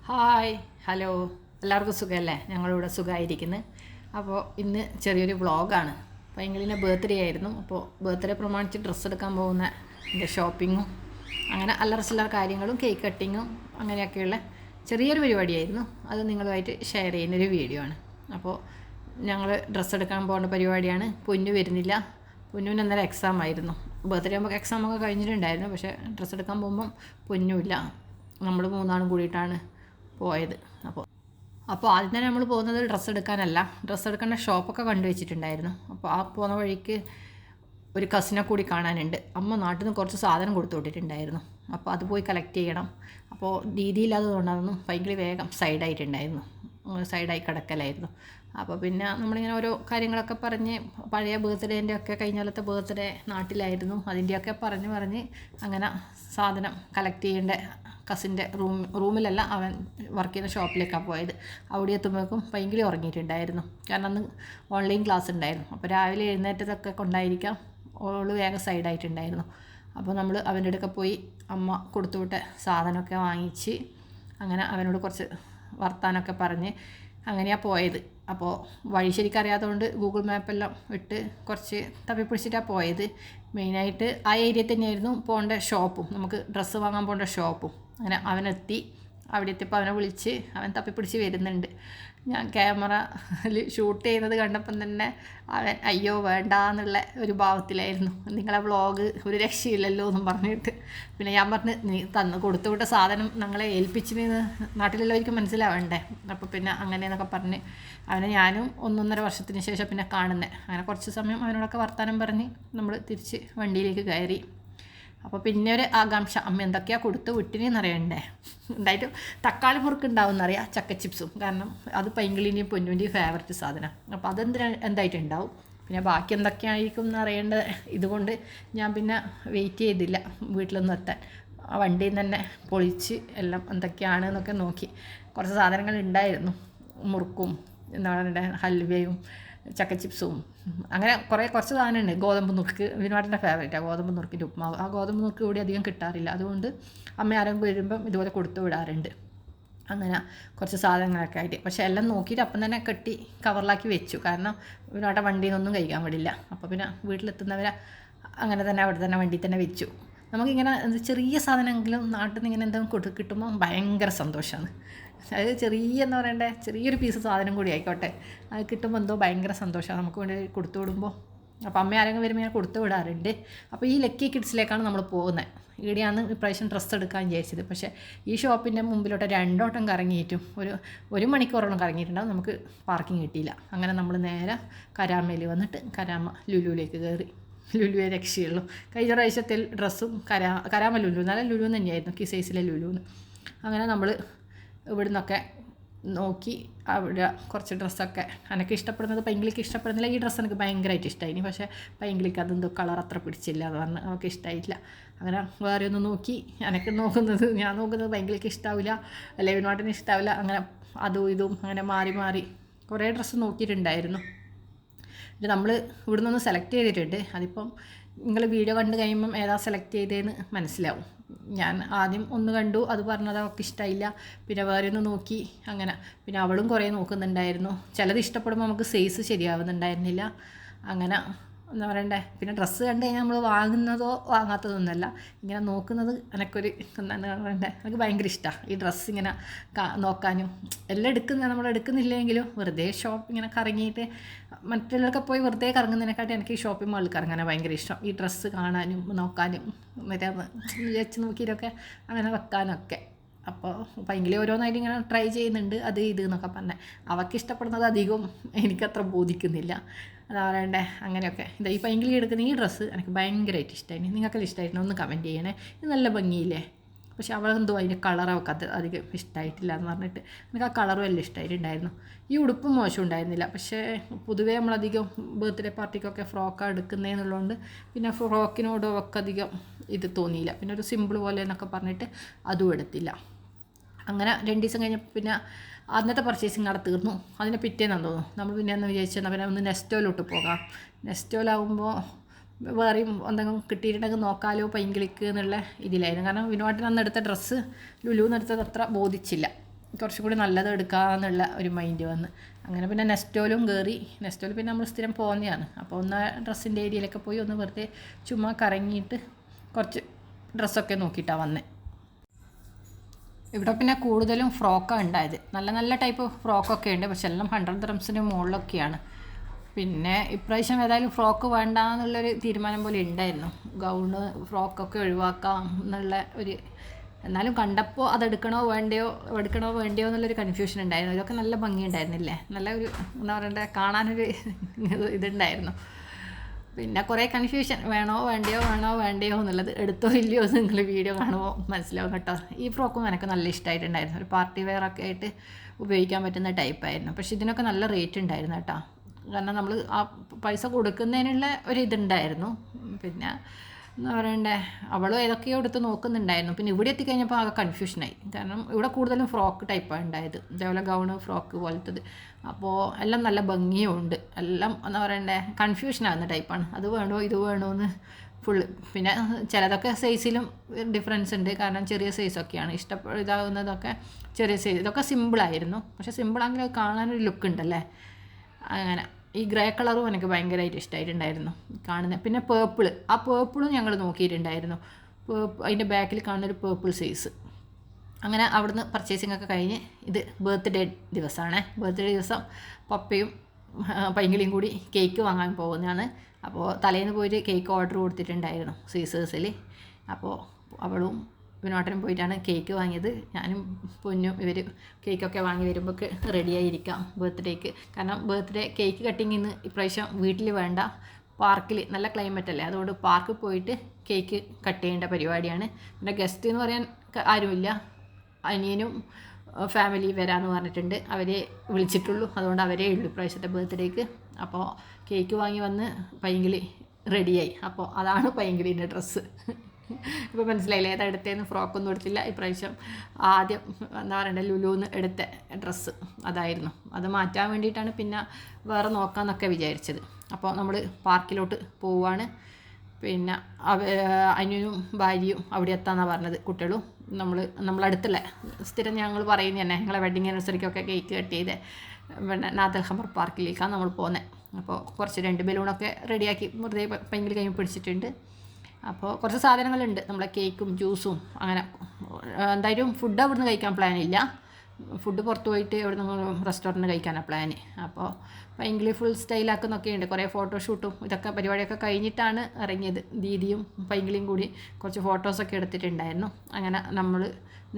Hi hello എല്ലാവർക്കും സുഖമല്ലേ? ഞങ്ങളിവിടെ സുഖമായിരിക്കുന്നു. അപ്പോൾ ഇന്ന് ചെറിയൊരു വ്ളോഗാണ്. പൈങ്കിളിൻ്റെ ബർത്ത്ഡേ ആയിരുന്നു. അപ്പോൾ ബർത്ത്ഡേ പ്രമാണിച്ച് ഡ്രസ്സ് എടുക്കാൻ പോകുന്ന എൻ്റെ ഷോപ്പിങ്ങും അങ്ങനെ അല്ലറ കാര്യങ്ങളും കേക്ക് കട്ടിങ്ങും അങ്ങനെയൊക്കെയുള്ള ചെറിയൊരു പരിപാടിയായിരുന്നു. അത് നിങ്ങളുമായിട്ട് ഷെയർ ചെയ്യുന്നൊരു വീഡിയോ ആണ്. അപ്പോൾ ഞങ്ങൾ ഡ്രസ്സ് എടുക്കാൻ പോകുന്ന പരിപാടിയാണ്. പൊന്നു വരുന്നില്ല. പൊന്നുവിന് അന്നേരം എക്സാം ആയിരുന്നു. ബർത്ത്ഡേ ആകുമ്പോൾ എക്സാമൊക്കെ കഴിഞ്ഞിട്ടുണ്ടായിരുന്നു. പക്ഷേ ഡ്രസ്സ് എടുക്കാൻ പോകുമ്പം പൊന്നുമില്ല. നമ്മൾ മൂന്നാളും കൂടിയിട്ടാണ് പോയത്. അപ്പോൾ ആദ്യം തന്നെ നമ്മൾ പോകുന്നത് ഡ്രസ്സ് എടുക്കാനല്ല, ഡ്രസ്സ് എടുക്കേണ്ട ഷോപ്പൊക്കെ കണ്ടുവച്ചിട്ടുണ്ടായിരുന്നു. അപ്പോൾ ആ പോകുന്ന വഴിക്ക് ഒരു കസിനെ കൂടി കാണാനുണ്ട്. അമ്മ നാട്ടിൽ നിന്ന് കുറച്ച് സാധനം കൊടുത്തു വിട്ടിട്ടുണ്ടായിരുന്നു. അപ്പോൾ അത് പോയി കളക്ട് ചെയ്യണം. അപ്പോൾ രീതിയില്ലാതെ കൊണ്ടായിരുന്നു ഭയങ്കര വേഗം സൈഡായിട്ടുണ്ടായിരുന്നു, സൈഡായി കിടക്കലായിരുന്നു. അപ്പോൾ പിന്നെ നമ്മളിങ്ങനെ ഓരോ കാര്യങ്ങളൊക്കെ പറഞ്ഞ് പഴയ ബർത്ത്ഡേൻ്റെ ഒക്കെ കഴിഞ്ഞാലത്തെ ബർത്ത്ഡേ നാട്ടിലായിരുന്നു, അതിൻ്റെയൊക്കെ പറഞ്ഞ് അങ്ങനെ സാധനം കളക്ട് ചെയ്യേണ്ട കസിൻ്റെ റൂമിലല്ല, അവൻ വർക്ക് ചെയ്യുന്ന ഷോപ്പിലേക്കാണ് പോയത്. അവിടെ എത്തുമ്പോഴേക്കും ഭയങ്കര ഉറങ്ങിയിട്ടുണ്ടായിരുന്നു. കാരണം അന്ന് ഓൺലൈൻ ക്ലാസ് ഉണ്ടായിരുന്നു. അപ്പോൾ രാവിലെ എഴുന്നേറ്റതൊക്കെ കൊണ്ടായിരിക്കാം ഓള് വേഗം സൈഡായിട്ടുണ്ടായിരുന്നു. അപ്പോൾ നമ്മൾ അവൻ്റെ അടുക്ക പോയി അമ്മ കൊടുത്തുവിട്ട സാധനമൊക്കെ വാങ്ങിച്ച് അങ്ങനെ അവനോട് കുറച്ച് വർത്താനമൊക്കെ പറഞ്ഞ് അങ്ങനെയാണ് പോയത്. അപ്പോൾ വഴി ശരിക്കും അറിയാത്തതുകൊണ്ട് ഗൂഗിൾ മാപ്പെല്ലാം ഇട്ട് കുറച്ച് തപ്പിപ്പിടിച്ചിട്ടാണ് പോയത്. മെയിനായിട്ട് ആ ഏരിയയിൽ തന്നെയായിരുന്നു പോകേണ്ട ഷോപ്പും, നമുക്ക് ഡ്രസ്സ് വാങ്ങാൻ പോകേണ്ട ഷോപ്പും. അങ്ങനെ അവനെത്തി. അവിടെ എത്തിയപ്പോൾ അവനെ വിളിച്ച് അവൻ തപ്പിപ്പിടിച്ച് വരുന്നുണ്ട്. ഞാൻ ക്യാമറയിൽ ഷൂട്ട് ചെയ്യുന്നത് കണ്ടപ്പം തന്നെ അവൻ അയ്യോ വേണ്ടാന്നുള്ള ഒരു ഭാവത്തിലായിരുന്നു. നിങ്ങളെ വ്ളോഗ് ഒരു രക്ഷയില്ലല്ലോ എന്നും പറഞ്ഞിട്ട്. പിന്നെ ഞാൻ പറഞ്ഞ് നീ കൊടുത്തു വിട്ട സാധനം ഞങ്ങളെ ഏൽപ്പിച്ചിന് നാട്ടിലുള്ളവർക്ക് മനസ്സിലാവണ്ടേ. അപ്പോൾ പിന്നെ അങ്ങനെയെന്നൊക്കെ പറഞ്ഞ് അവനെ ഞാനും 1.5 വർഷത്തിന് ശേഷം പിന്നെ കാണുന്നത്. അങ്ങനെ കുറച്ച് സമയം അവനോടൊക്കെ വർത്താനം പറഞ്ഞ് നമ്മൾ തിരിച്ച് വണ്ടിയിലേക്ക് കയറി. അപ്പോൾ പിന്നെ ഒരു ആകാംക്ഷ, അമ്മ എന്തൊക്കെയാണ് കൊടുത്ത് വിട്ടിനെന്ന് അറിയണ്ടേ. എന്തായിട്ടും തക്കാളി മുറുക്ക് ഉണ്ടാവും എന്നറിയാം, ചക്ക ചിപ്സും. കാരണം അത് പൈങ്കിളിൻ്റെയും പൊന്നുവിൻ്റെയും ഫേവററ്റ് സാധനം. അപ്പോൾ എന്തായിട്ടുണ്ടാവും. പിന്നെ ബാക്കി എന്തൊക്കെയായിരിക്കും എന്ന് അറിയേണ്ടത്. ഇതുകൊണ്ട് ഞാൻ പിന്നെ വെയിറ്റ് ചെയ്തില്ല വീട്ടിലൊന്നും എത്താൻ. ആ വണ്ടിയിൽ നിന്ന് തന്നെ പൊളിച്ച് എല്ലാം എന്തൊക്കെയാണ് എന്നൊക്കെ നോക്കി. കുറച്ച് സാധനങ്ങൾ ഉണ്ടായിരുന്നു, മുറുക്കും എന്താ പറയുക ഹൽവയും ചക്ക ചിപ്സും അങ്ങനെ കുറച്ച് സാധനമുണ്ട്. ഗോതമ്പ് നുറുക്ക് വിനോദൻ്റെ ഫേവറേറ്റാണ്, ഗോതമ്പ് നുറുക്കിൻ്റെ ഉപ്മാവ്. ആ ഗോതമ്പ് നുറുക്ക് ഇവിടെ അധികം കിട്ടാറില്ല, അതുകൊണ്ട് അമ്മ ആരെങ്കിലും വരുമ്പം ഇതുപോലെ കൊടുത്തു വിടാറുണ്ട്. അങ്ങനെ കുറച്ച് സാധനങ്ങളൊക്കെ ആയിട്ട്. പക്ഷേ എല്ലാം നോക്കിയിട്ട് അപ്പം തന്നെ കെട്ടി കവറിലാക്കി വെച്ചു. കാരണം വിനോദ വണ്ടിയിൽ നിന്നൊന്നും കഴിക്കാൻ പാടില്ല. അപ്പോൾ പിന്നെ വീട്ടിലെത്തുന്നവരെ അങ്ങനെ തന്നെ അവിടെ തന്നെ വണ്ടിയിൽ തന്നെ വെച്ചു. നമുക്കിങ്ങനെ ചെറിയ സാധനമെങ്കിലും നാട്ടിൽ നിന്ന് ഇങ്ങനെ എന്തെങ്കിലും കിട്ടുമ്പോൾ ഭയങ്കര സന്തോഷമാണ്. അതായത് എന്താ പറയണ്ടേ, ചെറിയൊരു പീസ് സാധനം കൂടി ആയിക്കോട്ടെ, അത് കിട്ടുമ്പോൾ എന്തോ ഭയങ്കര സന്തോഷമാണ് നമുക്ക് വേണ്ടി കൊടുത്തു വിടുമ്പോൾ. അപ്പോൾ അമ്മ ആരെങ്കിലും വരുമ്പോൾ ഞാൻ കൊടുത്തു വിടാറുണ്ട്. അപ്പോൾ ഈ ലക്കി കിഡ്സിലേക്കാണ് നമ്മൾ പോകുന്നത്. ഇവിടെയാണ് ഇപ്രാവശ്യം ഡ്രസ്സ് എടുക്കാൻ വിചാരിച്ചത്. പക്ഷേ ഈ ഷോപ്പിൻ്റെ മുമ്പിലോട്ട് 2 വട്ടം കറങ്ങിയിട്ടും ഒരു മണിക്കൂറോളം കറങ്ങിയിട്ടുണ്ടാവും, നമുക്ക് പാർക്കിംഗ് കിട്ടിയില്ല. അങ്ങനെ നമ്മൾ നേരെ കരാമയിൽ വന്നിട്ട് കരാമ ലുലുവിലേക്ക് കയറി. ലുലുവേ രക്ഷയുള്ളൂ. കഴിഞ്ഞ പ്രാവശ്യത്തിൽ ഡ്രസ്സും കരാമ ലുലു, നല്ല ലുലു തന്നെയായിരുന്നു, കിസൈസിലെ ലുലുന്ന്. അങ്ങനെ നമ്മൾ ഇവിടെ നിന്നൊക്കെ നോക്കി അവിടെ കുറച്ച് ഡ്രസ്സൊക്കെ എനിക്ക് ഇഷ്ടപ്പെടുന്നത്, പൈങ്കിളിക്ക് ഇഷ്ടപ്പെടുന്നില്ല. ഈ ഡ്രസ്സ് എനിക്ക് ഭയങ്കരമായിട്ട് ഇഷ്ടമായി. പക്ഷേ പൈങ്കിളിക്ക് അതെന്തോ കളർ അത്ര പിടിച്ചില്ല എന്ന് പറഞ്ഞ് അവൾക്ക് ഇഷ്ടമായിട്ടില്ല. അങ്ങനെ വേറെ ഒന്ന് നോക്കി. ഞാൻ നോക്കുന്നത് പൈങ്കിളിക്ക് ഇഷ്ടാവില്ല, ലെവിനോട്ടിന് ഇഷ്ടാവില്ല. അങ്ങനെ അതും ഇതും അങ്ങനെ മാറി കുറേ ഡ്രസ്സ് നോക്കിയിട്ടുണ്ടായിരുന്നു. ഇത് നമ്മൾ ഇവിടെ നിന്ന് സെലക്ട് ചെയ്തിട്ടുണ്ട്. അതിപ്പം നിങ്ങൾ വീഡിയോ കണ്ട് കഴിയുമ്പം ഏതാ സെലക്ട് ചെയ്തതെന്ന് മനസ്സിലാവും. ഞാൻ ആദ്യം ഒന്ന് കണ്ടു, അത് പറഞ്ഞത് അവൾക്ക് ഇഷ്ടമായില്ല. പിന്നെ വേറെ ഒന്ന് നോക്കി. അങ്ങനെ പിന്നെ അവളും കുറേ നോക്കുന്നുണ്ടായിരുന്നു. ചിലത് ഇഷ്ടപ്പെടുമ്പോൾ നമുക്ക് സൈസ് ശരിയാവുന്നുണ്ടായിരുന്നില്ല. അങ്ങനെ എന്താ പറയണ്ടേ. പിന്നെ ഡ്രസ്സ് കണ്ടു കഴിഞ്ഞാൽ നമ്മൾ വാങ്ങുന്നതോ വാങ്ങാത്തതോ ഒന്നുമല്ല, ഇങ്ങനെ നോക്കുന്നത് എനിക്കൊരു എന്താ പറയണ്ടേ, എനിക്ക് ഭയങ്കര ഇഷ്ടമാണ് ഈ ഡ്രസ്സ് ഇങ്ങനെ നോക്കാനും. എല്ലാം നമ്മൾ എടുക്കുന്നില്ലെങ്കിലും വെറുതെ ഷോപ്പ് ഇങ്ങനെ കറങ്ങിയിട്ട് മറ്റുള്ളവരൊക്കെ പോയി വെറുതെ കറങ്ങുന്നതിനെക്കാട്ടി എനിക്ക് ഈ ഷോപ്പിംഗ് മാളിൽ കറങ്ങാനാണ് ഭയങ്കര ഇഷ്ടം. ഈ ഡ്രസ്സ് കാണാനും നോക്കാനും മറ്റേ വെച്ച് നോക്കിയിട്ടൊക്കെ അങ്ങനെ വെക്കാനൊക്കെ. അപ്പോൾ ഭയങ്കര ഓരോന്നായിട്ട് ഇങ്ങനെ ട്രൈ ചെയ്യുന്നുണ്ട്, അത് ഇത് എന്നൊക്കെ പറഞ്ഞാൽ. അവർക്ക് ഇഷ്ടപ്പെടുന്നത് അധികം എനിക്കത്ര ബോധിക്കുന്നില്ല, അതാ പറയണ്ടേ. അങ്ങനെയൊക്കെ ഇതാ ഈ പൈങ്കിളി എടുക്കുന്ന ഈ ഡ്രസ്സ് എനിക്ക് ഭയങ്കരമായിട്ട് ഇഷ്ടമായി. നിങ്ങൾക്കെല്ലാം ഇഷ്ടമായിരുന്നു ഒന്ന് കമൻറ്റ് ചെയ്യണേ. ഇത് നല്ല ഭംഗിയില്ലേ. പക്ഷെ അവളെന്തോ അതിൻ്റെ കളർ അവൾക്ക് അധികം ഇഷ്ടമായിട്ടില്ല എന്ന് പറഞ്ഞിട്ട് എനിക്ക് ആ കളറും എല്ലാം ഇഷ്ടമായിട്ടുണ്ടായിരുന്നു. ഈ ഉടുപ്പും മോശം ഉണ്ടായിരുന്നില്ല. പക്ഷേ പൊതുവേ നമ്മളധികം ബർത്ത്ഡേ പാർട്ടിക്കൊക്കെ ഫ്രോക്കാണ് എടുക്കുന്നതെന്നുള്ളതുകൊണ്ട് പിന്നെ ഫ്രോക്കിനോടും ഒക്കെ അധികം ഇത് തോന്നിയില്ല. പിന്നെ ഒരു സിമ്പിൾ പോലെ എന്നൊക്കെ പറഞ്ഞിട്ട് അതും എടുത്തില്ല. അങ്ങനെ 2 ദിവസം കഴിഞ്ഞപ്പോൾ പിന്നെ അന്നത്തെ പർച്ചേസിങ് അവിടെ തീർന്നു. അതിനെ പിറ്റേന്നാന്ന് തോന്നുന്നു നമ്മൾ പിന്നെ എന്ന് വിചാരിച്ചാൽ പിന്നെ ഒന്ന് നെസ്റ്റോയിലോട്ട് പോകാം. നെസ്റ്റോയിലാവുമ്പോൾ വേറെയും എന്തെങ്കിലും കിട്ടിയിട്ടുണ്ടെങ്കിൽ നോക്കാലോ പൈങ്കിളിക്ക് എന്നുള്ള ഇതിലായിരുന്നു. കാരണം വിനോദത്തിന് അന്ന് എടുത്ത ഡ്രസ്സ് ലുലുന്ന് എടുത്തത് അത്ര ബോധിച്ചില്ല. കുറച്ചും കൂടി നല്ലത് എടുക്കാമെന്നുള്ള ഒരു മൈൻഡ് വന്ന്. അങ്ങനെ പിന്നെ നെസ്റ്റോലും കയറി. നെസ്റ്റോൽ പിന്നെ നമ്മൾ സ്ഥിരം പോകുന്നതാണ്. അപ്പോൾ ഒന്ന് ഡ്രസ്സിൻ്റെ ഏരിയയിലൊക്കെ പോയി ഒന്ന് വെറുതെ ചുമ്മാ കറങ്ങിയിട്ട് കുറച്ച് ഡ്രസ്സൊക്കെ നോക്കിയിട്ടാണ് വന്നത്. ഇവിടെ പിന്നെ കൂടുതലും ഫ്രോക്കാണ് ഉണ്ടായത്. നല്ല നല്ല ടൈപ്പ് ഫ്രോക്കൊക്കെ ഉണ്ട്, പക്ഷെ എല്ലാം 100 dirhamsന് മുകളിലൊക്കെയാണ്. പിന്നെ ഇപ്രാവശ്യം ഏതായാലും ഫ്രോക്ക് വേണ്ട എന്നുള്ളൊരു തീരുമാനം പോലെ ഉണ്ടായിരുന്നു. ഗൗണ് ഫ്രോക്കൊക്കെ ഒഴിവാക്കാം എന്നുള്ള ഒരു, എന്നാലും കണ്ടപ്പോൾ അതെടുക്കണോ വേണ്ടയോ എന്നുള്ളൊരു കൺഫ്യൂഷൻ ഉണ്ടായിരുന്നു. ഇതൊക്കെ നല്ല ഭംഗിയുണ്ടായിരുന്നില്ലേ, നല്ല ഒരു എന്താ പറയണ്ടേ, കാണാനൊരു ഇതുണ്ടായിരുന്നു. പിന്നെ കുറേ കൺഫ്യൂഷൻ, വേണോ വേണ്ടയോ എന്നുള്ളത്. എടുത്തോ ഇല്ലയോ എന്ന് നിങ്ങൾ വീഡിയോ കാണുമ്പോൾ മനസ്സിലാവും കേട്ടോ. ഈ ഫ്രോക്കും എനിക്ക് നല്ല ഇഷ്ടമായിട്ടുണ്ടായിരുന്നു. ഒരു പാർട്ടി വെയറൊക്കെ ആയിട്ട് ഉപയോഗിക്കാൻ പറ്റുന്ന ടൈപ്പായിരുന്നു. പക്ഷേ ഇതിനൊക്കെ നല്ല റേറ്റ് ഉണ്ടായിരുന്നു കേട്ടോ. കാരണം നമ്മൾ ആ പൈസ കൊടുക്കുന്നതിനുള്ള ഒരു ഇതുണ്ടായിരുന്നു. പിന്നെ എന്താ പറയണ്ടേ, അവളും ഏതൊക്കെയോ എടുത്ത് നോക്കുന്നുണ്ടായിരുന്നു. പിന്നെ ഇവിടെ എത്തിക്കഴിഞ്ഞപ്പോൾ ആകെ കൺഫ്യൂഷനായി. കാരണം ഇവിടെ കൂടുതലും ഫ്രോക്ക് ടൈപ്പാണ് ഉണ്ടായത്, ഇതേപോലെ ഗൗണ് ഫ്രോക്ക് പോലത്തത്. അപ്പോൾ എല്ലാം നല്ല ഭംഗിയും ഉണ്ട്. എല്ലാം എന്താ പറയണ്ടേ, കൺഫ്യൂഷനാകുന്ന ടൈപ്പാണ്. അത് വേണോ ഇത് വേണോ എന്ന് ഫുള്ള്. പിന്നെ ചിലതൊക്കെ സൈസിലും ഡിഫറൻസ് ഉണ്ട്. കാരണം ചെറിയ സൈസൊക്കെയാണ് ഇതാകുന്നതൊക്കെ, ചെറിയ സൈസ്. ഇതൊക്കെ സിമ്പിളായിരുന്നു, പക്ഷേ സിമ്പിളാണെങ്കിലും കാണാനൊരു ലുക്ക് ഉണ്ടല്ലേ. അങ്ങനെ ഈ ഗ്രേ കളറും എനിക്ക് ഭയങ്കരമായിട്ട് ഇഷ്ടമായിട്ടുണ്ടായിരുന്നു കാണുന്നത്. പിന്നെ ആ പേർപ്പിളും ഞങ്ങൾ നോക്കിയിട്ടുണ്ടായിരുന്നു. അതിൻ്റെ ബാക്കിൽ കാണുന്നൊരു പേർപ്പിൾ സൈസ്. അങ്ങനെ അവിടുന്ന് പർച്ചേസിംഗ് ഒക്കെ കഴിഞ്ഞ്, ഇത് ബർത്ത്ഡേ ദിവസമാണ്. ബർത്ത്ഡേ ദിവസം പപ്പയും പൈങ്കിളിയും കൂടി കേക്ക് വാങ്ങാൻ പോകുന്നതാണ്. അപ്പോൾ തലേന്ന് പോയിട്ട് കേക്ക് ഓർഡർ കൊടുത്തിട്ടുണ്ടായിരുന്നു സീസേഴ്സിൽ. അപ്പോൾ അവളും വിനോട്ടനും പോയിട്ടാണ് കേക്ക് വാങ്ങിയത്. ഞാനും പൊന്നും ഇവർ കേക്കൊക്കെ വാങ്ങി വരുമ്പോൾ റെഡിയായിരിക്കാം ബർത്ത്ഡേക്ക്. കാരണം ബർത്ത്ഡേ കേക്ക് കട്ടിങ് ഇന്ന് ഇപ്രാവശ്യം വീട്ടിൽ വേണ്ട, പാർക്കിൽ നല്ല ക്ലൈമറ്റ് അല്ലേ, അതുകൊണ്ട് പാർക്കിൽ പോയിട്ട് കേക്ക് കട്ട് ചെയ്യേണ്ട പരിപാടിയാണ്. പിന്നെ ഗസ്റ്റ് എന്ന് പറയാൻ ആരുമില്ല, അനിയനും ഫാമിലി വരാമെന്ന് പറഞ്ഞിട്ടുണ്ട്. അവരെ വിളിച്ചിട്ടുള്ളൂ, അതുകൊണ്ട് അവരേ ഉള്ളൂ ഇപ്രാവശ്യത്തെ ബർത്ത്ഡേക്ക്. അപ്പോൾ കേക്ക് വാങ്ങി വന്ന് പൈങ്കിളി റെഡിയായി. അപ്പോൾ അതാണ് പൈങ്കിളിൻ്റെ ഡ്രസ്സ്. ഇപ്പോൾ മനസ്സിലായില്ലേ, ഏതാ എടുത്തതെന്ന്. ഫ്രോക്കൊന്നും എടുത്തില്ല ഇപ്രാവശ്യം. ആദ്യം എന്താ പറയണ്ടേ, ലുലുന്ന് എടുത്ത ഡ്രസ്സ് അതായിരുന്നു. അത് മാറ്റാൻ വേണ്ടിയിട്ടാണ് പിന്നെ വേറെ നോക്കാമെന്നൊക്കെ വിചാരിച്ചത്. അപ്പോൾ നമ്മൾ പാർക്കിലോട്ട് പോവുകയാണ്. പിന്നെ അനിയനും ഭാര്യയും അവിടെ എത്താമെന്നാണ് പറഞ്ഞത്. കുട്ടികളും നമ്മളടുത്തുള്ള സ്ഥിരം ഞങ്ങൾ പറയുന്നത് തന്നെ, ഞങ്ങളെ വെഡിങ് ആനിവേഴ്സറിക്കൊക്കെ കേക്ക് കട്ട് ചെയ്ത് പിന്നെ നാദൽ ഖമർ പാർക്കിലേക്കാണ് നമ്മൾ പോകുന്നത്. അപ്പോൾ കുറച്ച് 2 ബലൂണൊക്കെ റെഡിയാക്കി വെറുതെ പൈങ്കിളി കൈ പിടിച്ചിട്ടുണ്ട്. അപ്പോൾ കുറച്ച് സാധനങ്ങളുണ്ട്, നമ്മളെ കേക്കും ജ്യൂസും. അങ്ങനെ എന്തായാലും ഫുഡ് അവിടുന്ന് കഴിക്കാൻ പ്ലാനില്ല. ഫുഡ് പുറത്ത് പോയിട്ട് എവിടെ നിന്ന് റെസ്റ്റോറൻറ്റ് കഴിക്കാനാണ് പ്ലാന്. അപ്പോൾ പൈങ്കിളി ഫുൾ സ്റ്റൈലാക്കുന്നൊക്കെ ഉണ്ട്. കുറേ ഫോട്ടോഷൂട്ടും ഇതൊക്കെ പരിപാടിയൊക്കെ കഴിഞ്ഞിട്ടാണ് ഇറങ്ങിയത്. ദീദിയും പൈങ്കിളിയും കൂടി കുറച്ച് ഫോട്ടോസൊക്കെ എടുത്തിട്ടുണ്ടായിരുന്നു. അങ്ങനെ നമ്മൾ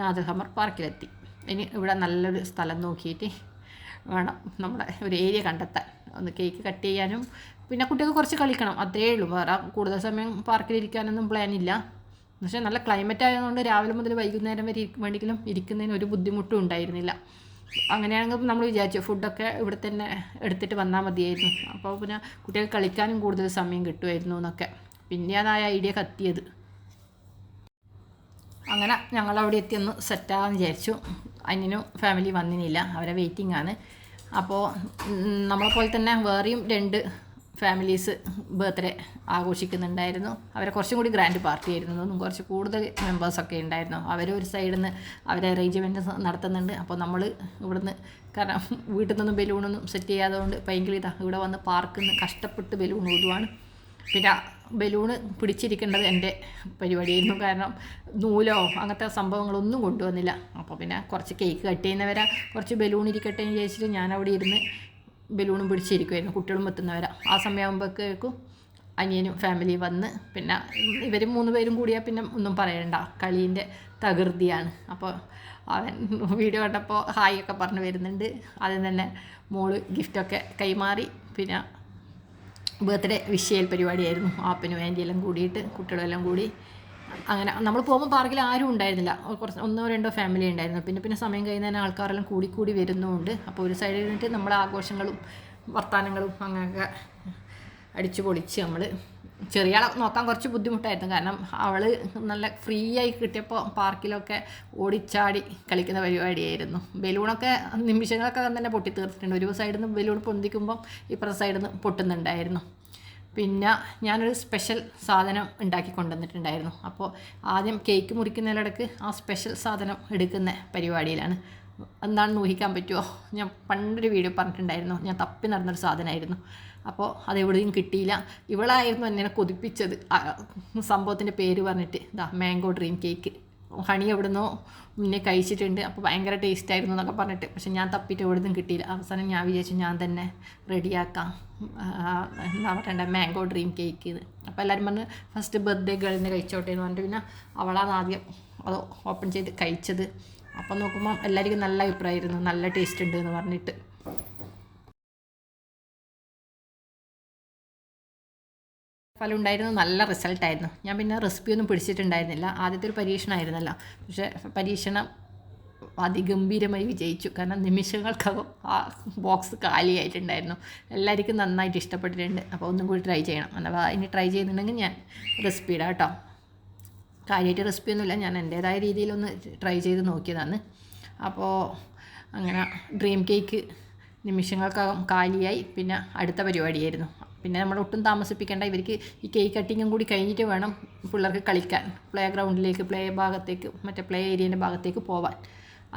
നാദൽ ഖമർ പാർക്കിലെത്തി. ഇനി ഇവിടെ നല്ലൊരു സ്ഥലം നോക്കിയിട്ട് വേണം നമ്മുടെ ഒരു ഏരിയ കണ്ടെത്താൻ, ഒന്ന് കേക്ക് കട്ട് ചെയ്യാനും. പിന്നെ കുട്ടികൾക്ക് കുറച്ച് കളിക്കണം, അതേ ഉള്ളൂ. വേറെ കൂടുതൽ സമയം പാർക്കിലിരിക്കാനൊന്നും പ്ലാനില്ല. പക്ഷേ നല്ല ക്ലൈമറ്റ് ആയതുകൊണ്ട് രാവിലെ മുതൽ വൈകുന്നേരം വരെ വേണമെങ്കിലും ഇരിക്കുന്നതിന് ഒരു ബുദ്ധിമുട്ടും ഉണ്ടായിരുന്നില്ല. അങ്ങനെയാണെങ്കിൽ നമ്മൾ വിചാരിച്ചു ഫുഡൊക്കെ ഇവിടെ തന്നെ എടുത്തിട്ട് വന്നാൽ മതിയായിരുന്നു. അപ്പോൾ പിന്നെ കുട്ടികൾക്ക് കളിക്കാനും കൂടുതൽ സമയം കിട്ടുമായിരുന്നു എന്നൊക്കെ. പിന്നെയാണ് ആ ഐഡിയ കത്തിയത്. അങ്ങനെ ഞങ്ങളവിടെ എത്തി ഒന്ന് സെറ്റാകാമെന്ന് വിചാരിച്ചു. അനിയനും ഫാമിലി വന്നിനില്ല, അവരെ വെയിറ്റിംഗ് ആണ്. അപ്പോൾ നമ്മളെപ്പോലെ തന്നെ വേറെയും 2 ഫാമിലീസ് ബർത്ത്ഡേ ആഘോഷിക്കുന്നുണ്ടായിരുന്നു. അവരെ കുറച്ചും കൂടി ഗ്രാൻഡ് പാർട്ടി ആയിരുന്നു. ഒന്നും കുറച്ച് കൂടുതൽ മെമ്പേഴ്സൊക്കെ ഉണ്ടായിരുന്നു. അവരൊരു സൈഡിൽ നിന്ന് അവരെ അറേഞ്ച്മെൻറ്റ് നടത്തുന്നുണ്ട്. അപ്പോൾ നമ്മൾ ഇവിടുന്ന്, കാരണം വീട്ടിൽ നിന്നൊന്നും ബലൂണൊന്നും സെറ്റ് ചെയ്യാത്തതുകൊണ്ട് പൈങ്കിളി ഇവിടെ വന്ന് പാർക്കിൽ നിന്ന് കഷ്ടപ്പെട്ട് ബലൂൺ ഊതുവാണ്. പിന്നെ ബലൂണ് പിടിച്ചിരിക്കേണ്ടത് എൻ്റെ പരിപാടിയായിരുന്നു. കാരണം നൂലോ അങ്ങനത്തെ സംഭവങ്ങളൊന്നും കൊണ്ടുവന്നില്ല. അപ്പോൾ പിന്നെ കുറച്ച് കേക്ക് കട്ട് ചെയ്യുന്നവരെ കുറച്ച് ബലൂൺ ഇരിക്കട്ടെ എന്ന് വിചാരിച്ചിട്ട് ഞാൻ അവിടെ ഇരുന്ന് ബലൂണും പിടിച്ചിരിക്കുമായിരുന്നു. കുട്ടികളും എത്തുന്നവരെ ആ സമയമാകുമ്പോഴേക്കും അനിയനും ഫാമിലി വന്ന്. പിന്നെ ഇവർ 3 പേരും കൂടിയാൽ പിന്നെ ഒന്നും പറയണ്ട, കളീൻ്റെ തകൃതിയാണ്. അപ്പോൾ അവൻ വീഡിയോ കണ്ടപ്പോൾ ഹായ് ഒക്കെ പറഞ്ഞ് വരുന്നുണ്ട്. ആദ്യം തന്നെ മോള് ഗിഫ്റ്റൊക്കെ കൈമാറി. പിന്നെ ബർത്ത്ഡേ വിഷ് ചെയ്യൽ പരിപാടിയായിരുന്നു. ആപ്പനും ആൻറ്റിയെല്ലാം കൂടിയിട്ട്, കുട്ടികളെല്ലാം കൂടി. അങ്ങനെ നമ്മൾ പോകുമ്പോൾ പാർക്കിൽ ആരും ഉണ്ടായിരുന്നില്ല, കുറച്ച് 1-2 ഫാമിലി ഉണ്ടായിരുന്നു. പിന്നെ സമയം കഴിയുന്നതിന് ആൾക്കാരെല്ലാം കൂടി വരുന്നുമുണ്ട്. അപ്പോൾ ഒരു സൈഡിൽ നിന്നിട്ട് നമ്മളെ ആഘോഷങ്ങളും വർത്തമാനങ്ങളും അങ്ങനെയൊക്കെ അടിച്ചു പൊളിച്ച് നമ്മൾ. ചെറിയ ആളെ നോക്കാൻ കുറച്ച് ബുദ്ധിമുട്ടായിരുന്നു, കാരണം അവൾ നല്ല ഫ്രീ ആയി കിട്ടിയപ്പോൾ പാർക്കിലൊക്കെ ഓടിച്ചാടി കളിക്കുന്ന പരിപാടിയായിരുന്നു. ബലൂണൊക്കെ നിമിഷങ്ങളൊക്കെ തന്നെ പൊട്ടി തീർത്തിട്ടുണ്ട്. ഒരു സൈഡിൽ നിന്ന് ബലൂൺ പൊന്തിക്കുമ്പം ഇപ്പുറത്തെ സൈഡിൽ നിന്ന് പൊട്ടുന്നുണ്ടായിരുന്നു. പിന്നെ ഞാനൊരു സ്പെഷ്യൽ സാധനം ഉണ്ടാക്കി കൊണ്ടുവന്നിട്ടുണ്ടായിരുന്നു. അപ്പോൾ ആദ്യം കേക്ക് മുറിക്കുന്നതിനിടയ്ക്ക് ആ സ്പെഷ്യൽ സാധനം എടുക്കുന്ന പരിപാടിയിലാണ്. എന്താണെന്ന് ഊഹിക്കാൻ പറ്റുമോ? ഞാൻ പണ്ടൊരു വീഡിയോ പറഞ്ഞിട്ടുണ്ടായിരുന്നു, ഞാൻ തപ്പി നടന്നൊരു സാധനമായിരുന്നു. അപ്പോൾ അതെവിടെയും കിട്ടിയില്ല. ഇവളായിരുന്നു എന്നെ കൊതിപ്പിച്ചത്. സംഭവത്തിൻ്റെ പേര് പറഞ്ഞിട്ട്, മാംഗോ ഡ്രീം കേക്ക്. ഹണി എവിടുന്നോ മുന്നേ കഴിച്ചിട്ടുണ്ട്, അപ്പോൾ ഭയങ്കര ടേസ്റ്റ് ആയിരുന്നു എന്നൊക്കെ പറഞ്ഞിട്ട്. പക്ഷെ ഞാൻ തപ്പിയിട്ട് എവിടുന്നും കിട്ടിയില്ല. അവസാനം ഞാൻ വിചാരിച്ചു ഞാൻ തന്നെ റെഡിയാക്കാം, എന്താ പറയണ്ട, മാംഗോ ഡ്രീം കേക്ക്. അപ്പോൾ എല്ലാവരും പറഞ്ഞ് ഫസ്റ്റ് ബർത്ത്ഡേ ഗേളിന് കഴിച്ചോട്ടെ എന്ന് പറഞ്ഞിട്ട് പിന്നെ അവളാണ് ആദ്യം അത് ഓപ്പൺ ചെയ്ത് കഴിച്ചത്. അപ്പം നോക്കുമ്പോൾ എല്ലാവർക്കും നല്ല അഭിപ്രായമായിരുന്നു, നല്ല ടേസ്റ്റ് ഉണ്ട് എന്ന് പറഞ്ഞിട്ട്. ഫലം ഉണ്ടായിരുന്നു, നല്ല റിസൾട്ടായിരുന്നു. ഞാൻ പിന്നെ റെസിപ്പിയൊന്നും പിടിച്ചിട്ടുണ്ടായിരുന്നില്ല, ആദ്യത്തെ ഒരു പരീക്ഷണമായിരുന്നല്ലോ. പക്ഷേ പരീക്ഷണം അതിഗംഭീരമായി വിജയിച്ചു. കാരണം നിമിഷങ്ങൾക്കകം ആ ബോക്സ് കാലിയായിട്ടുണ്ടായിരുന്നു. എല്ലാവർക്കും നന്നായിട്ട് ഇഷ്ടപ്പെട്ടിട്ടുണ്ട്. അപ്പോൾ ഒന്നും കൂടി ട്രൈ ചെയ്യണം. അഥവാ ഇനി ട്രൈ ചെയ്യുന്നുണ്ടെങ്കിൽ ഞാൻ റെസിപ്പി ഇടാം കേട്ടോ. കാര്യമായിട്ട് റെസിപ്പിയൊന്നുമില്ല, ഞാൻ എൻ്റേതായ രീതിയിലൊന്ന് ട്രൈ ചെയ്ത് നോക്കിയതാണ്. അപ്പോൾ അങ്ങനെ ഡ്രീം കേക്ക് നിമിഷങ്ങൾക്കകം കാലിയായി. പിന്നെ അടുത്ത പരിപാടിയായിരുന്നു. പിന്നെ നമ്മൾ ഒട്ടും താമസിപ്പിക്കേണ്ട, ഇവർക്ക് ഈ കേക്ക് കട്ടിങ്ങും കൂടി കഴിഞ്ഞിട്ട് വേണം പിള്ളേർക്ക് കളിക്കാൻ പ്ലേ ഗ്രൗണ്ടിലേക്ക്, പ്ലേ ഭാഗത്തേക്ക്, മറ്റേ പ്ലേ ഏരിയേൻ്റെ ഭാഗത്തേക്ക് പോവാൻ.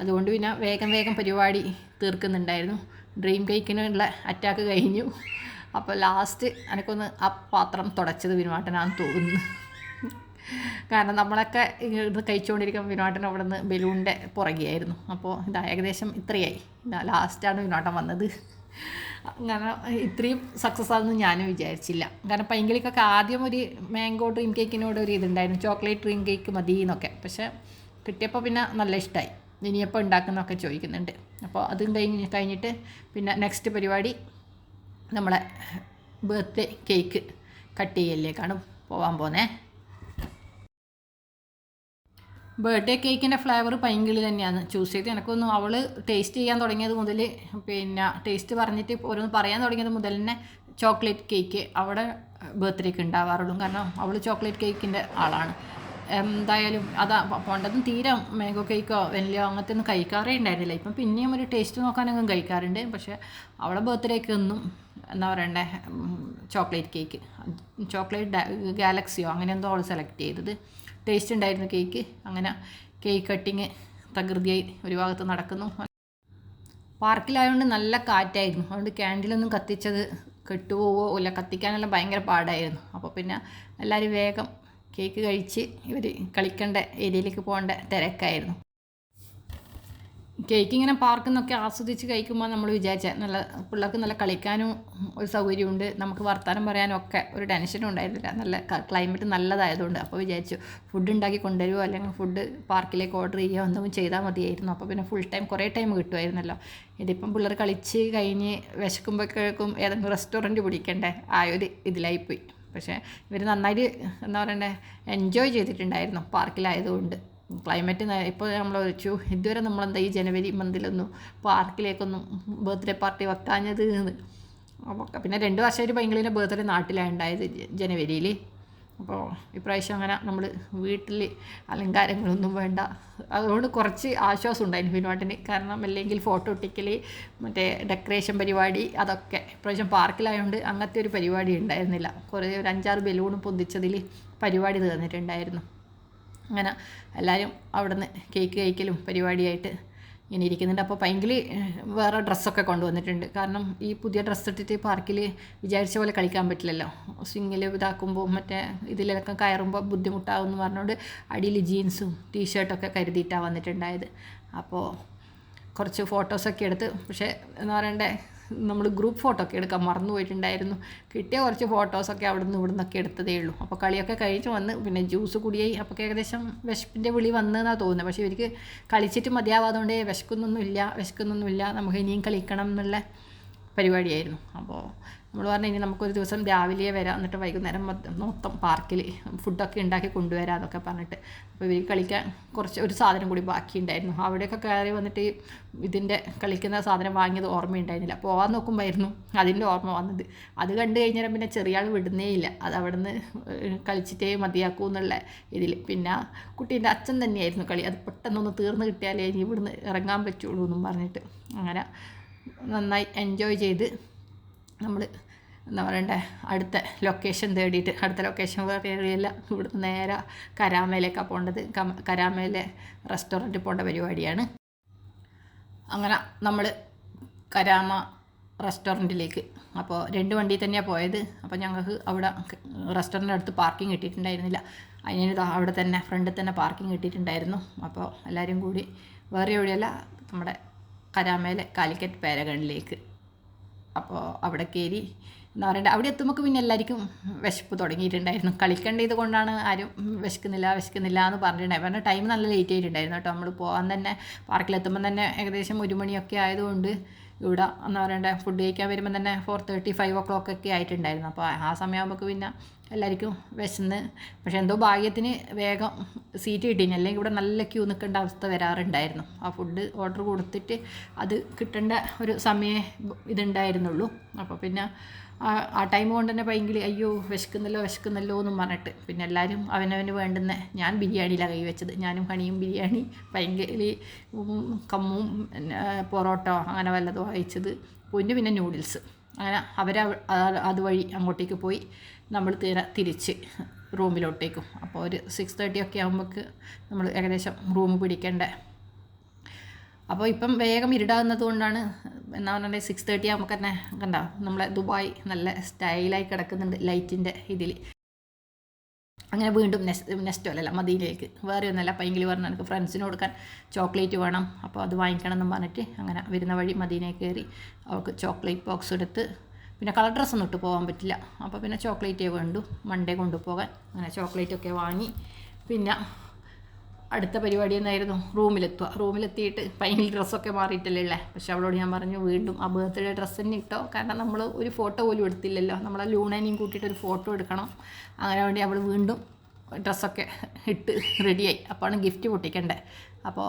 അതുകൊണ്ട് പിന്നെ വേഗം പരിപാടി തീർക്കുന്നുണ്ടായിരുന്നു. ഡ്രീം കേക്കിനുള്ള അറ്റാക്ക് കഴിഞ്ഞു. അപ്പോൾ ലാസ്റ്റ് എനിക്കൊന്ന് ആ പാത്രം തുടച്ചത് വിനുവാട്ടനാണെന്ന് തോന്നുന്നു. കാരണം നമ്മളൊക്കെ ഇത് കഴിച്ചുകൊണ്ടിരിക്കുമ്പോൾ വിനോട്ടൻ അവിടെ നിന്ന് ബലൂണിൻ്റെ പുറകെയായിരുന്നു. അപ്പോൾ ഏകദേശം ഇത്രയായി. ലാസ്റ്റാണ് വിനോട്ടൻ വന്നത്. അങ്ങനെ ഇത്രയും സക്സസ് ആണെന്ന് ഞാനും വിചാരിച്ചില്ല. കാരണം പൈങ്കിളിക്കൊക്കെ ആദ്യം ഒരു മാംഗോ ഡ്രീം കേക്കിനോട് ഒരു ഇതുണ്ടായിരുന്നു, ചോക്ലേറ്റ് ഡ്രീം കേക്ക് മതി എന്നൊക്കെ. പക്ഷേ കിട്ടിയപ്പോൾ പിന്നെ നല്ല ഇഷ്ടമായി. ഇനിയപ്പോൾ ഉണ്ടാക്കുന്നതൊക്കെ ചോദിക്കുന്നുണ്ട്. അപ്പോൾ അതും കഴിഞ്ഞിട്ട് പിന്നെ നെക്സ്റ്റ് പരിപാടി നമ്മളെ ബർത്ത്ഡേ കേക്ക് കട്ട് ചെയ്യലിലേക്കാണ് പോകാൻ പോകുന്നത്. ബർത്ത്ഡേ കേക്കിൻ്റെ ഫ്ലേവർ പൈങ്കിളി തന്നെയാണ് ചൂസ് ചെയ്ത്. എനിക്കൊന്നും അവൾ ടേസ്റ്റ് ചെയ്യാൻ തുടങ്ങിയത് മുതൽ, പിന്നെ ടേസ്റ്റ് പറഞ്ഞിട്ട് ഓരോന്ന് പറയാൻ തുടങ്ങിയത് മുതൽ തന്നെ ചോക്ലേറ്റ് കേക്ക് അവിടെ ബർത്ത്ഡേക്ക് ഉണ്ടാവാറുള്ളൂ. കാരണം അവൾ ചോക്ലേറ്റ് കേക്കിൻ്റെ ആളാണ്. എന്തായാലും അതാ പണ്ടതും തീരെ മാംഗോ കേക്കോ വെനിലോ അങ്ങനത്തെ ഒന്നും കഴിക്കാറേ ഉണ്ടായിരുന്നില്ല. ഇപ്പം പിന്നെയും ഒരു ടേസ്റ്റ് നോക്കാനൊന്നും കഴിക്കാറുണ്ട്. പക്ഷേ അവളെ ബർത്ത്ഡേക്ക് ഒന്നും എന്താ പറയണ്ടേ, ചോക്ലേറ്റ് കേക്ക്, ചോക്ലേറ്റ് ഗാലക്സിയോ അങ്ങനെ എന്തോ അവൾ സെലക്ട് ചെയ്തത്. ടേസ്റ്റ് ഉണ്ടായിരുന്നു കേക്ക്. അങ്ങനെ കേക്ക് കട്ടിങ് തകൃതിയായി ഒരു ഭാഗത്ത് നടക്കുന്നു. പാർക്കിലായതുകൊണ്ട് നല്ല കാറ്റായിരുന്നു. അതുകൊണ്ട് ക്യാൻഡിലൊന്നും കത്തിച്ചത് കെട്ടുപോവോ ഇല്ല, കത്തിക്കാനെല്ലാം ഭയങ്കര പാടായിരുന്നു. അപ്പോൾ പിന്നെ എല്ലാവരും വേഗം കേക്ക് കഴിച്ച് ഇവർ കളിക്കേണ്ട ഏരിയയിലേക്ക് പോകേണ്ട തിരക്കായിരുന്നു. കേക്ക് ഇങ്ങനെ പാർക്കിൽ നിന്നൊക്കെ ആസ്വദിച്ച് കഴിക്കുമ്പോൾ നമ്മൾ വിചാരിച്ച നല്ല പിള്ളേർക്ക് നല്ല കളിക്കാനും ഒരു സൗകര്യമുണ്ട്, നമുക്ക് വർത്തമാനം പറയാനും ഒക്കെ ഒരു ടെൻഷനും ഉണ്ടായിരുന്നില്ല. നല്ല ക്ലൈമറ്റ് നല്ലതായതുകൊണ്ട്. അപ്പോൾ വിചാരിച്ചു ഫുഡ് ഉണ്ടാക്കി കൊണ്ടുവരുമോ അല്ലെങ്കിൽ ഫുഡ് പാർക്കിലേക്ക് ഓർഡർ ചെയ്യുകയോ എന്തെങ്കിലും ചെയ്താൽ മതിയായിരുന്നു. അപ്പോൾ പിന്നെ ഫുൾ ടൈം കുറേ ടൈം കിട്ടുമായിരുന്നല്ലോ. ഇതിപ്പം പിള്ളേർ കളിച്ച് കഴിഞ്ഞ് വിശക്കുമ്പോഴേക്കും ഏതെങ്കിലും റെസ്റ്റോറൻറ്റ് പിടിക്കണ്ടേ, ആ ഒരു ഇതിലായിപ്പോയി. പക്ഷേ ഇവർ നന്നായിട്ട് എന്താ പറയണ്ടേ, എൻജോയ് ചെയ്തിട്ടുണ്ടായിരുന്നു പാർക്കിലായതുകൊണ്ട്. ക്ലൈമറ്റ് ഇപ്പോൾ നമ്മൾ വെച്ചു, ഇതുവരെ നമ്മളെന്താ ഈ ജനുവരി മന്തിലൊന്നും പാർക്കിലേക്കൊന്നും ബർത്ത്ഡേ പാർട്ടി വെക്കാഞ്ഞത് എന്ന്. അപ്പോൾ പിന്നെ 2 വർഷമായിട്ട് പൈങ്കിളിൻ്റെ ബർത്ത്ഡേ നാട്ടിലാണ് ഉണ്ടായത്, ജനുവരിയിൽ. അപ്പോൾ ഇപ്രാവശ്യം അങ്ങനെ നമ്മൾ വീട്ടിൽ അലങ്കാരങ്ങളൊന്നും വേണ്ട. അതുകൊണ്ട് കുറച്ച് ആശ്വാസം ഉണ്ടായിരുന്നു വിനോട്ടിന്. കാരണം അല്ലെങ്കിൽ ഫോട്ടോ ഒട്ടിക്കൽ, മറ്റേ ഡെക്കറേഷൻ പരിപാടി, അതൊക്കെ ഇപ്രാവശ്യം പാർക്കിലായതുകൊണ്ട് അങ്ങനത്തെ ഒരു പരിപാടി ഉണ്ടായിരുന്നില്ല. കുറേ ഒരു 5-6 ബലൂണും പൊന്തിച്ചതിൽ പരിപാടി തീർന്നിട്ടുണ്ടായിരുന്നു. അങ്ങനെ എല്ലാവരും അവിടെ നിന്ന് കേക്ക് കഴിക്കലും പരിപാടിയായിട്ട് ഇങ്ങനെ ഇരിക്കുന്നുണ്ട്. അപ്പോൾ പൈങ്കിളി വേറെ ഡ്രസ്സൊക്കെ കൊണ്ടുവന്നിട്ടുണ്ട്. കാരണം ഈ പുതിയ ഡ്രസ്സ് ഇട്ടിട്ട് പാർക്കിൽ വിചാരിച്ച പോലെ കളിക്കാൻ പറ്റില്ലല്ലോ. സ്വിങ്ങിൽ ഇതാക്കുമ്പോൾ മറ്റേ ഇതിലൊക്കെ കയറുമ്പോൾ ബുദ്ധിമുട്ടാകുമെന്ന് പറഞ്ഞുകൊണ്ട് അടിയിൽ ജീൻസും ടീഷർട്ടൊക്കെ കരുതിയിട്ടാണ് വന്നിട്ടുണ്ടായത്. അപ്പോൾ കുറച്ച് ഫോട്ടോസൊക്കെ എടുത്ത്, പക്ഷേ എന്താ പറയണ്ടേ, നമ്മൾ ഗ്രൂപ്പ് ഫോട്ടോ ഒക്കെ എടുക്കാൻ മറന്നു പോയിട്ടുണ്ടായിരുന്നു. കിട്ടിയ കുറച്ച് ഫോട്ടോസൊക്കെ അവിടെ നിന്ന് ഇവിടെ നിന്നൊക്കെ എടുത്തതേ ഉള്ളൂ. അപ്പോൾ കളിയൊക്കെ കഴിച്ച് വന്ന് പിന്നെ ജ്യൂസ് കുടിയായി. അപ്പോൾ ഏകദേശം വിശപ്പിൻ്റെ വിളി വന്നതെന്നാണ് തോന്നുന്നത്. പക്ഷേ ഇവർക്ക് കളിച്ചിട്ട് മതിയാവാതുകൊണ്ട് വിശക്കുന്നൊന്നുമില്ല, നമുക്ക് ഇനിയും കളിക്കണം എന്നുള്ള പരിപാടിയായിരുന്നു. അപ്പോൾ നമ്മൾ പറഞ്ഞു ഇനി നമുക്കൊരു ദിവസം രാവിലെ വരാം, എന്നിട്ട് വൈകുന്നേരം മൊത്തം പാർക്കിൽ ഫുഡൊക്കെ ഉണ്ടാക്കി കൊണ്ടുവരാം എന്നൊക്കെ പറഞ്ഞിട്ട്. അപ്പോൾ ഇവർ കളിക്കാൻ ഒരു സാധനം കൂടി ബാക്കിയുണ്ടായിരുന്നു. അവിടെയൊക്കെ കയറി വന്നിട്ട് ഇതിൻ്റെ കളിക്കുന്ന സാധനം വാങ്ങിയത് ഓർമ്മയുണ്ടായിരുന്നില്ല. പോകാൻ നോക്കുമ്പോഴായിരുന്നു അതിൻ്റെ ഓർമ്മ വന്നത്. അത് കണ്ടു കഴിഞ്ഞാൽ പിന്നെ ചെറിയ ആൾ വിടുന്നേ ഇല്ല, അത് അവിടെ നിന്ന് കളിച്ചിട്ടേ മതിയാക്കൂ എന്നുള്ള ഇതിൽ. പിന്നെ കുട്ടീൻ്റെ അച്ഛൻ തന്നെയായിരുന്നു കളി. അത് പെട്ടെന്നൊന്ന് തീർന്ന് കിട്ടിയാലേ ഇനി ഇവിടുന്ന് ഇറങ്ങാൻ പറ്റുള്ളൂ എന്നും പറഞ്ഞിട്ട് അങ്ങനെ നന്നായി എൻജോയ് ചെയ്ത് നമ്മൾ എന്താ പറയണ്ടേ, അടുത്ത ലൊക്കേഷൻ തേടിയിട്ട്, അടുത്ത ലൊക്കേഷൻ വേറെ ഏരിയല്ല, ഇവിടുന്ന് നേരെ കരാമയിലേക്കാണ് പോകേണ്ടത്. കരാമയിലെ റെസ്റ്റോറൻറ്റിൽ പോകേണ്ട പരിപാടിയാണ്. അങ്ങനെ നമ്മൾ കരാമ റെസ്റ്റോറൻറ്റിലേക്ക്. അപ്പോൾ 2 വണ്ടിയിൽ തന്നെയാണ് പോയത്. അപ്പോൾ ഞങ്ങൾക്ക് അവിടെ റെസ്റ്റോറൻറ്റിൻ്റെ അടുത്ത് പാർക്കിംഗ് കിട്ടിയിട്ടുണ്ടായിരുന്നില്ല. അതിന് അവിടെ തന്നെ ഫ്രണ്ടിൽ തന്നെ പാർക്കിംഗ് കിട്ടിയിട്ടുണ്ടായിരുന്നു. അപ്പോൾ എല്ലാവരും കൂടി വേറെ എവിടെയല്ല, നമ്മുടെ കരാമയിലെ കാലിക്കറ്റ് പാരഗണിലേക്ക്. അപ്പോൾ അവിടെ കയറി എന്താ പറയണ്ടേ, അവിടെ എത്തുമ്പോൾ പിന്നെ എല്ലാവർക്കും വിശപ്പ് തുടങ്ങിയിട്ടുണ്ടായിരുന്നു. കളിക്കേണ്ടത് കൊണ്ടാണ് ആരും വിശക്കുന്നില്ല എന്ന് പറഞ്ഞിട്ടുണ്ടായിരുന്നു. കാരണം ടൈം നല്ല ലേറ്റ് ആയിട്ടുണ്ടായിരുന്നു കേട്ടോ. നമ്മൾ പോകാൻ തന്നെ പാർക്കിലെത്തുമ്പോൾ തന്നെ ഏകദേശം 1 മണിയൊക്കെ ആയതുകൊണ്ട് ഇവിടെ എന്താ പറയണ്ടേ, ഫുഡ് കഴിക്കാൻ വരുമ്പോൾ തന്നെ 4:30, 5 o'clock ഒക്കെ ആയിട്ടുണ്ടായിരുന്നു. അപ്പോൾ ആ സമയമാകുമ്പോൾ പിന്നെ എല്ലാവർക്കും വിശന്ന്. പക്ഷേ എന്തോ ഭാഗ്യത്തിന് വേഗം സീറ്റ് കിട്ടീനി, അല്ലെങ്കിൽ ഇവിടെ നല്ല ക്യൂ നിൽക്കേണ്ട അവസ്ഥ വരാറുണ്ടായിരുന്നു. ആ ഫുഡ് ഓർഡർ കൊടുത്തിട്ട് അത് കിട്ടേണ്ട ഒരു സമയം ഇതുണ്ടായിരുന്നുള്ളൂ. അപ്പോൾ പിന്നെ ആ ടൈം കൊണ്ട് തന്നെ ഭയങ്കര അയ്യോ വിശക്കുന്നല്ലോ എന്നും പറഞ്ഞിട്ട് പിന്നെ എല്ലാവരും അവനവന് വേണ്ടുന്ന, ഞാൻ ബിരിയാണിയിലാണ് കൈ വെച്ചത്. ഞാനും ഹണിയും ബിരിയാണി, ഭയങ്കര കമ്മും പൊറോട്ട അങ്ങനെ വല്ലതും അയച്ചത്. പിന്നെ നൂഡിൽസ്. അങ്ങനെ അതുവഴി അങ്ങോട്ടേക്ക് പോയി നമ്മൾ തിരിച്ച് റൂമിലോട്ടേക്കും. അപ്പോൾ ഒരു 6:30 ഒക്കെ ആകുമ്പോൾക്ക് നമ്മൾ ഏകദേശം റൂം പിടിക്കേണ്ട. അപ്പോൾ ഇപ്പം വേഗം ഇരുടാകുന്നത് കൊണ്ടാണ് എന്താ പറഞ്ഞാൽ 6:30 ആകുമ്പോൾ തന്നെ കണ്ടോ നമ്മളെ ദുബായ് നല്ല സ്റ്റൈലായി കിടക്കുന്നുണ്ട് ലൈറ്റിൻ്റെ ഇതിൽ. അങ്ങനെ വീണ്ടും നെസ്റ്റോലല്ല മദീനയിലേക്ക്. വേറെ ഒന്നുമല്ല, പൈങ്കിളി പറഞ്ഞാൽ എനിക്ക് ഫ്രണ്ട്സിന് കൊടുക്കാൻ ചോക്ലേറ്റ് വേണം, അപ്പോൾ അത് വാങ്ങിക്കണം എന്ന് പറഞ്ഞിട്ട് അങ്ങനെ വരുന്ന വഴി മദീനയിൽ കയറി അവൾക്ക് ചോക്ലേറ്റ് ബോക്സ് എടുത്ത്. പിന്നെ കളർ ഡ്രസ്സൊന്നും ഇട്ട് പോകാൻ പറ്റില്ല, അപ്പോൾ പിന്നെ ചോക്ലേറ്റേ വേണ്ടു മൺഡേ കൊണ്ടുപോകാൻ. അങ്ങനെ ചോക്ലേറ്റൊക്കെ വാങ്ങി പിന്നെ അടുത്ത പരിപാടി എന്നായിരുന്നു റൂമിലെത്തിയിട്ട് ഫൈനൽ ഡ്രസ്സൊക്കെ മാറിയിട്ടല്ലേ ഉള്ളത്. പക്ഷെ അവളോട് ഞാൻ പറഞ്ഞു വീണ്ടും ആ ബർത്ത്ഡേ ഡ്രസ്സ് തന്നെ ഇട്ടോ, കാരണം നമ്മൾ ഒരു ഫോട്ടോ പോലും എടുത്തില്ലല്ലോ. നമ്മളെ ലൂണേനെയും കൂട്ടിയിട്ട് ഒരു ഫോട്ടോ എടുക്കണം. അങ്ങനെ വേണ്ടി അവൾ വീണ്ടും ഡ്രസ്സൊക്കെ ഇട്ട് റെഡിയായി. അപ്പോഴാണ് ഗിഫ്റ്റ് പൊട്ടിക്കണ്ടേ. അപ്പോൾ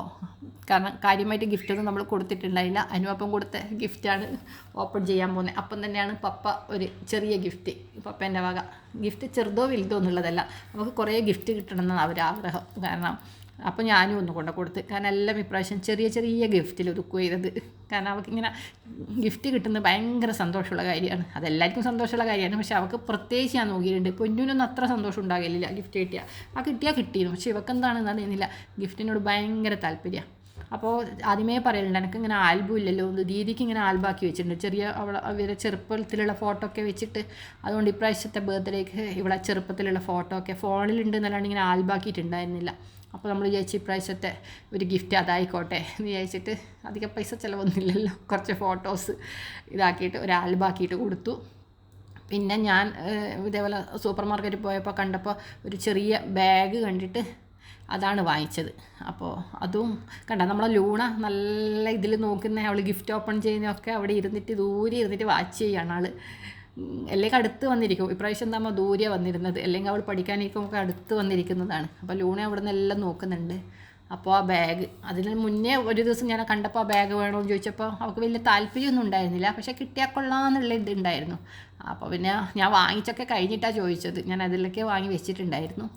കാരണം കാര്യമായിട്ട് ഗിഫ്റ്റൊന്നും നമ്മൾ കൊടുത്തിട്ടുണ്ടായില്ല. അനുപപ്പം കൊടുത്ത ഗിഫ്റ്റാണ് ഓപ്പൺ ചെയ്യാൻ പോകുന്നത്. അപ്പം തന്നെയാണ് പപ്പ ഒരു ചെറിയ ഗിഫ്റ്റ്, പപ്പേൻ്റെ വക ഗിഫ്റ്റ് ചെറുതോ വലുതോ എന്നുള്ളതല്ല, നമുക്ക് കുറേ ഗിഫ്റ്റ് കിട്ടണമെന്നാണ് അവരാഗ്രഹം. കാരണം അപ്പോൾ ഞാനും ഒന്ന് കൊടുത്ത്, കാരണം എല്ലാം ഇപ്രാവശ്യം ചെറിയ ഗിഫ്റ്റിൽ ഒതുക്കുക ചെയ്തത്. കാരണം അവൾക്കിങ്ങനെ ഗിഫ്റ്റ് കിട്ടുന്നത് ഭയങ്കര സന്തോഷമുള്ള കാര്യമാണ്. അതെല്ലാവർക്കും സന്തോഷമുള്ള കാര്യമാണ്, പക്ഷേ അവൾക്ക് പ്രത്യേകിച്ച് ഞാൻ നോക്കിയിട്ടുണ്ട്. പൊന്നൂനൊന്നും അത്ര സന്തോഷം ഉണ്ടാകില്ല ഗിഫ്റ്റ് കിട്ടിയാൽ കിട്ടിയിരുന്നു. പക്ഷേ ഇവക്കെന്താണെന്ന് അറിയുന്നില്ല, ഗിഫ്റ്റിനോട് ഭയങ്കര താല്പര്യമാണ്. അപ്പോൾ ആദ്യമേ പറയലുണ്ട് എനിക്കിങ്ങനെ ആൽബം ഇല്ലല്ലോ, ദീദിക്ക് ഇങ്ങനെ ആൽബാക്കി വെച്ചിട്ടുണ്ട് അവരെ ചെറുപ്പത്തിലുള്ള ഫോട്ടോ ഒക്കെ വെച്ചിട്ട്. അതുകൊണ്ട് ഇപ്രാവശ്യത്തെ ബർത്ത്ഡേക്ക് ഇവിടെ ചെറുപ്പത്തിലുള്ള ഫോട്ടോ ഒക്കെ ഫോണിലുണ്ട് എന്നല്ലാണ്ട് ഇങ്ങനെ ആൽബാക്കിയിട്ടുണ്ടായിരുന്നില്ല. അപ്പോൾ നമ്മൾ വിചാരിച്ചു ഇപ്രാവശ്യത്തെ ഒരു ഗിഫ്റ്റ് അതായിക്കോട്ടെ എന്ന് വിചാരിച്ചിട്ട് അധികം പൈസ ചിലവൊന്നുമില്ലല്ലോ, കുറച്ച് ഫോട്ടോസ് ഇതാക്കിയിട്ട് ഒരു ആൽബാക്കിയിട്ട് കൊടുത്തു. പിന്നെ ഞാൻ ഇതേപോലെ സൂപ്പർ മാർക്കറ്റിൽ പോയപ്പോൾ കണ്ടപ്പോൾ ഒരു ചെറിയ ബാഗ് കണ്ടിട്ട് അതാണ് വാങ്ങിച്ചത്. അപ്പോൾ അതും കണ്ട നമ്മളെ ലൂണ നല്ല ഇതിൽ നോക്കുന്ന, അവൾ ഗിഫ്റ്റ് ഓപ്പൺ ചെയ്യുന്നതൊക്കെ അവിടെ ദൂരെ ഇരുന്നിട്ട് വാച്ച് ചെയ്യുകയാണ് ആൾ. അല്ലെങ്കിൽ അടുത്ത് വന്നിരിക്കും. ഇപ്രാവശ്യം എന്താകുമ്പോൾ ദൂരെ വന്നിരുന്നത്, അല്ലെങ്കിൽ അവൾ പഠിക്കാനിരിക്കുമ്പോൾ അടുത്ത് വന്നിരിക്കുന്നതാണ്. അപ്പോൾ ലൂണ അവിടെ നിന്നെല്ലാം നോക്കുന്നുണ്ട്. അപ്പോൾ ആ ബാഗ്, അതിന് മുന്നേ ഒരു ദിവസം ഞാൻ കണ്ടപ്പോൾ ആ ബാഗ് വേണമെന്ന് ചോദിച്ചപ്പോൾ അവൾക്ക് വലിയ താല്പര്യമൊന്നും ഉണ്ടായിരുന്നില്ല, പക്ഷേ കിട്ടിയാൽ കൊള്ളാമെന്നുള്ള ഇതുണ്ടായിരുന്നു. അപ്പോൾ പിന്നെ ഞാൻ വാങ്ങിച്ചൊക്കെ കഴിഞ്ഞിട്ടാണ് ചോദിച്ചത്, ഞാൻ അതിലൊക്കെ വാങ്ങി വെച്ചിട്ടുണ്ടായിരുന്നു.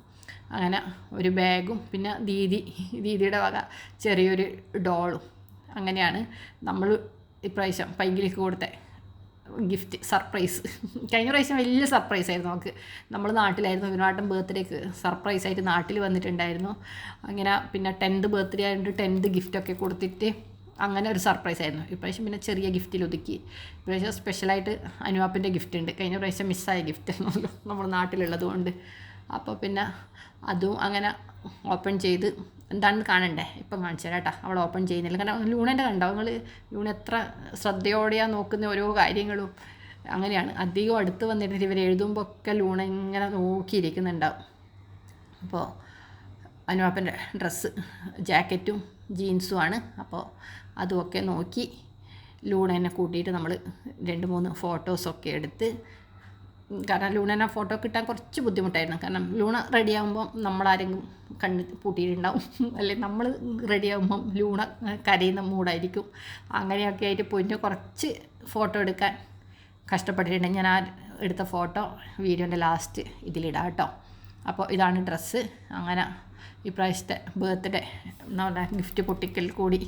അങ്ങനെ ഒരു ബാഗും പിന്നെ ദീദിയുടെ വക ചെറിയൊരു ഡോളും. അങ്ങനെയാണ് നമ്മൾ ഇപ്രാവശ്യം പൈങ്കിളിക്ക് കൊടുത്ത ഗിഫ്റ്റ് സർപ്രൈസ്. കഴിഞ്ഞ പ്രാവശ്യം വലിയ സർപ്രൈസ് ആയിരുന്നു നമുക്ക്. നമ്മൾ നാട്ടിലായിരുന്നു, വിനോട്ടൻ ബർത്ത്ഡേക്ക് സർപ്രൈസായിട്ട് നാട്ടിൽ വന്നിട്ടുണ്ടായിരുന്നു. അങ്ങനെ പിന്നെ 10th ബർത്ത്ഡേ ആയതുകൊണ്ട് 10th ഗിഫ്റ്റൊക്കെ കൊടുത്തിട്ട് അങ്ങനെ ഒരു സർപ്രൈസ് ആയിരുന്നു. ഇപ്രാവശ്യം പിന്നെ ചെറിയ ഗിഫ്റ്റിൽ ഒതുക്കി. ഇപ്രാവശ്യം സ്പെഷ്യലായിട്ട് അനുവാപ്പിൻ്റെ ഗിഫ്റ്റ് ഉണ്ട്. കഴിഞ്ഞ പ്രാവശ്യം മിസ്സായ ഗിഫ്റ്റ് ആണല്ലോ നമ്മൾ നാട്ടിലുള്ളത് കൊണ്ട്. അപ്പോൾ പിന്നെ അതും അങ്ങനെ ഓപ്പൺ ചെയ്ത് എന്താണെന്ന് കാണണ്ടേ, ഇപ്പം കാണിച്ചു തരാം കേട്ടോ. അവൾ ഓപ്പൺ ചെയ്യുന്നില്ല, കാരണം ലൂണേൻ്റെ കണ്ടോ നിങ്ങൾ, ലൂണ എത്ര ശ്രദ്ധയോടെയാണ് നോക്കുന്ന ഓരോ കാര്യങ്ങളും. അങ്ങനെയാണ് അധികം അടുത്ത് വന്നിട്ട് ഇവർ എഴുതുമ്പോൾ ഒക്കെ ലൂണ ഇങ്ങനെ നോക്കിയിരിക്കുന്നുണ്ടാവും. അപ്പോൾ അനുവാപ്പൻ്റെ ഡ്രസ്സ് ജാക്കറ്റും ജീൻസുമാണ്. അപ്പോൾ അതുമൊക്കെ നോക്കി ലൂണേനെ കൂട്ടിയിട്ട് നമ്മൾ 2-3 ഫോട്ടോസൊക്കെ എടുത്ത്. കാരണം ലൂണേനെ ഫോട്ടോ കിട്ടാൻ കുറച്ച് ബുദ്ധിമുട്ടായിരുന്നു. കാരണം ലൂണ റെഡിയാകുമ്പം നമ്മളാരെങ്കിലും കണ്ണ് പൂട്ടിയിട്ടുണ്ടാവും, അല്ലെങ്കിൽ നമ്മൾ റെഡിയാകുമ്പം ലൂണ കരയുന്ന മൂടായിരിക്കും. അങ്ങനെയൊക്കെ ആയിട്ട് പോയിട്ട് കുറച്ച് ഫോട്ടോ എടുക്കാൻ കഷ്ടപ്പെട്ടിട്ടുണ്ട്. ഞാൻ ആ എടുത്ത ഫോട്ടോ വീഡിയോൻ്റെ ലാസ്റ്റ് ഇതിലിടാം കേട്ടോ. അപ്പോൾ ഇതാണ് ഡ്രസ്സ്. അങ്ങനെ ഇപ്രാവശ്യത്തെ ബർത്ത്ഡേ നമ്മുടെ ഗിഫ്റ്റ് പൊട്ടിക്കൽ കൂടി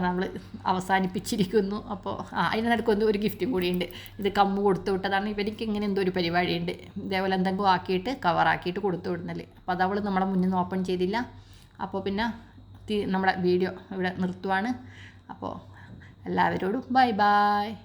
നമ്മൾ അവസാനിപ്പിച്ചിരിക്കുന്നു. അപ്പോൾ അതിനിടയ്ക്ക് ഒരു ഗിഫ്റ്റ് കൂടിയുണ്ട്. ഇത് കമ്മ് കൊടുത്തു വിട്ടതാണ്. ഇവർക്ക് ഇങ്ങനെ എന്തോ ഒരു പരിപാടിയുണ്ട്, ഇതേപോലെ എന്തെങ്കിലും ആക്കിയിട്ട് കവറാക്കിയിട്ട് കൊടുത്തു വിടുന്നതിൽ. അപ്പോൾ അതവൾ നമ്മളെ മുന്നിൽ നിന്ന് ഓപ്പൺ ചെയ്തില്ല. അപ്പോൾ പിന്നെ നമ്മുടെ വീഡിയോ ഇവിടെ നിർത്തുവാണ്. അപ്പോൾ എല്ലാവരോടും ബൈ ബൈ.